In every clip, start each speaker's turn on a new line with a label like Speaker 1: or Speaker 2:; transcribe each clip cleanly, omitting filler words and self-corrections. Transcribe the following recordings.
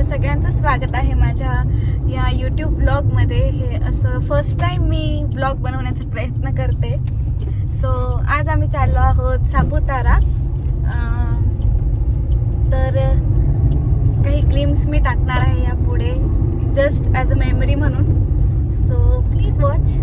Speaker 1: सगळ्यांचं स्वागत आहे माझ्या या यूट्यूब ब्लॉगमध्ये. हे असं फर्स्ट टाइम मी ब्लॉग बनवण्याचा प्रयत्न करते. सो आज आम्ही चाललो आहोत सापुतारा. तर काही क्लिप्स मी टाकणार आहे यापुढे जस्ट ॲज अ मेमरी म्हणून. So please watch.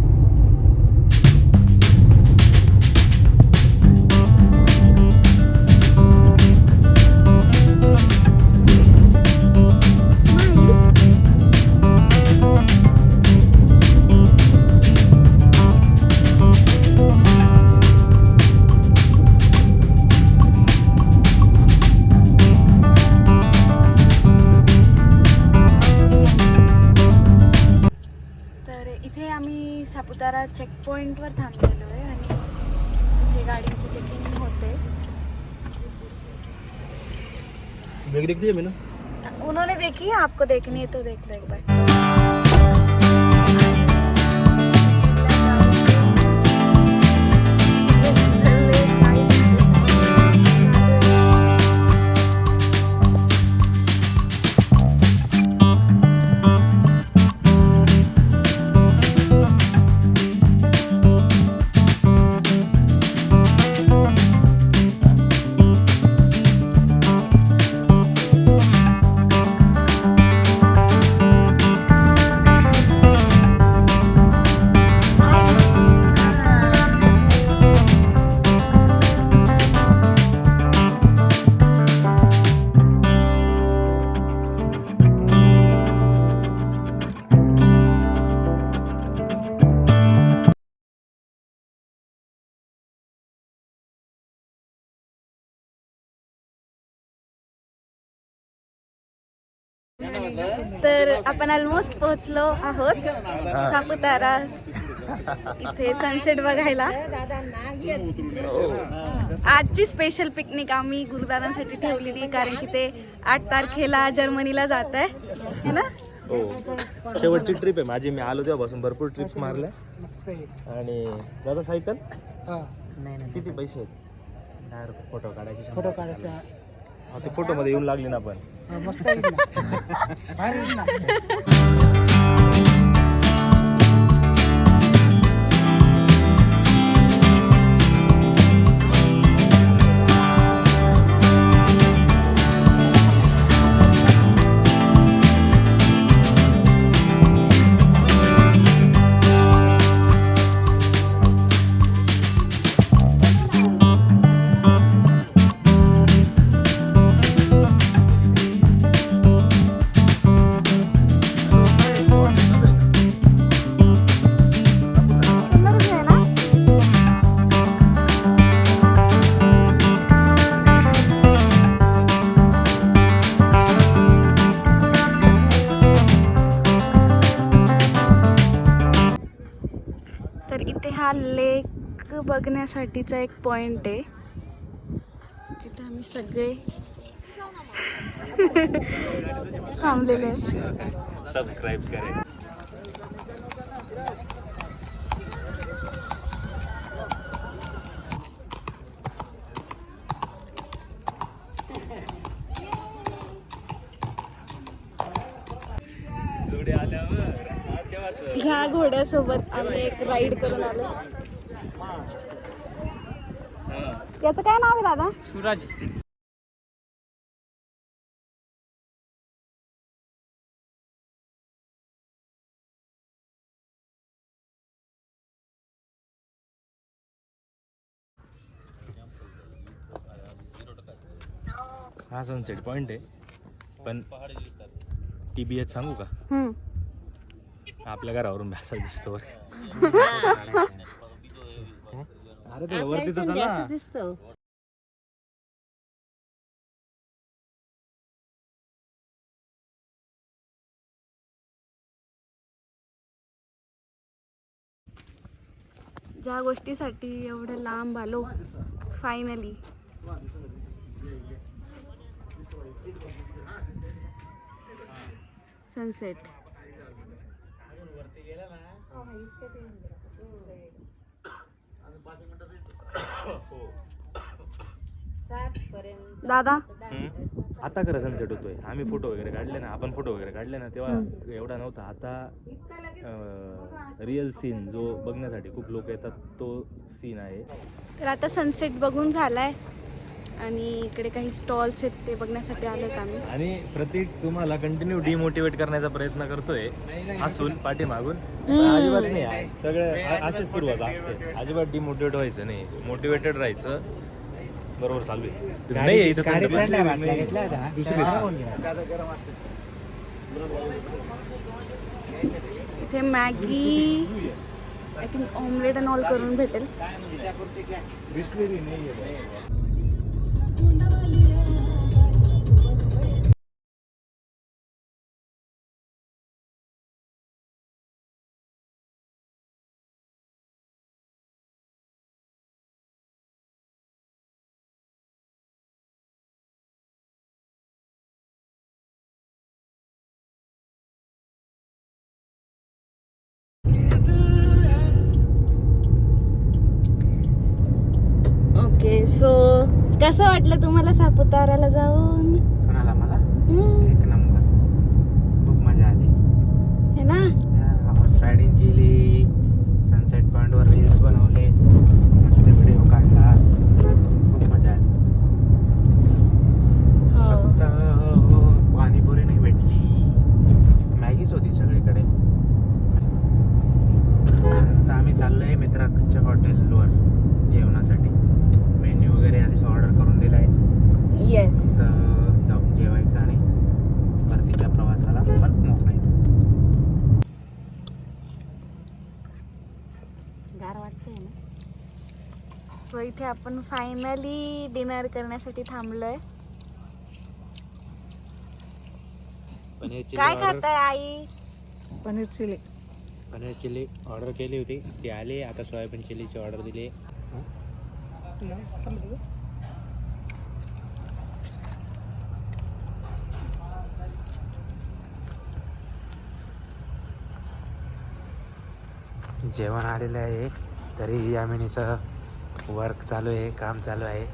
Speaker 1: Saputara check पॉइंटवर थांबलेलो आहे आणि इथे गाडीची चेकिंग होते.
Speaker 2: बैग देख लिया मैंने.
Speaker 1: उन्होंने देखी है, आपको देखनी है तो देख लो एक बार. तर आपण ऑलमोस्ट पोहोचलो आहोत सापुतारा. इथे सनसेट बघायला. आजची स्पेशल पिकनिक आम्ही गुरुदारांसाठी ठेवलेली, कारण की ते 8 तारखेला जर्मनीला जात आहे ना.
Speaker 2: हो, शेवटची ट्रिप आहे माझी. मी आलो तेव्हापासून भरपूर ट्रिप्स मारल्या. आणि दादा सायकल किती पैसे आहेत? फोटो काढायचे.
Speaker 3: फोटो काढायचा.
Speaker 2: ते फोटो मध्ये येऊन लागले ना आपण.
Speaker 3: मस्त आहे ना.
Speaker 1: तर इथे हा लेक बघण्यासाठीचा एक पॉइंट आहे जिथे आम्ही सगळे थांबलेले आहेत.
Speaker 2: सबस्क्राईब करें.
Speaker 1: ह्या घोड्यासोबत आम्ही एक राईड करून आलो. याचं काय नाव आहे दादा?
Speaker 3: सूरज.
Speaker 2: हा सनसेट पॉइंट आहे, पण TBH सांगू का? आपल्या घरावरून भ्यासा दिसतो. अरे ते वरती तर चला.
Speaker 1: ज्या गोष्टीसाठी एवढं लांब आलो फायनली. सनसेट. दादा
Speaker 2: आता खरं सनसेट होतोय. आम्ही फोटो वगैरे काढले ना, आपण फोटो वगैरे काढले ना तेव्हा एवढा नव्हता. आता रिअल सीन जो बघण्यासाठी खूप लोक येतात तो सीन आहे.
Speaker 1: तर आता सनसेट बघून झालाय आणि इकडे काही स्टॉल्स आहेत ते बघण्यासाठी आलोत आम्ही.
Speaker 2: आणि प्रतीक तुम्हाला कंटिन्यू डिमोटिवेट करण्याचा प्रयत्न करतोय हसून पाठीमागून. पण अजिबात नाही आहे. सगळं अशीच सुरुवात असते. अजिबात डिमोटिवेट व्हायचं नाही, मोटिवेटेड राहायचं. बरोबर चालू आहे. नाही इथं थंड दुसरी
Speaker 1: इथे Maggi I think omelette and all करून भेटेल. ओके सो कसं वाटलं तुम्हाला सापुताराला जाऊन?
Speaker 3: कोणाला? मला
Speaker 1: हम्म,
Speaker 3: एक नंबर, खूप मजा आली.
Speaker 1: है ना?
Speaker 3: हॉर्स रायडिंग केली, सनसेट पॉइंटवर रील्स बनवले, मस्त व्हिडिओ काढला, खूप मजा आली.
Speaker 1: हो.
Speaker 3: फक्त पाणीपुरी नाही भेटली, मॅगीच होती सगळीकडे. आता आम्ही चाललोय मित्राच्या हॉटेलवर जेवणासाठी. मेन्यू वगैरे आधीच ऑर्डर करून दिलाय.
Speaker 1: येस.
Speaker 3: तर जाऊन जेवायचं आणि परतीच्या प्रवासाला पण मोकळे.
Speaker 1: गार वाटतंय ना. सो इथे आपण फायनली डिनर करण्यासाठी थांबलोय. काय खाताय आई?
Speaker 3: पनीर चिली ऑर्डर केली होती, ती आली. आता सोयाबीन चिलीची ऑर्डर दिली. जेवण आलेलं आहे. तरी यामिनीचं वर्क चालू आहे, काम चालू आहे.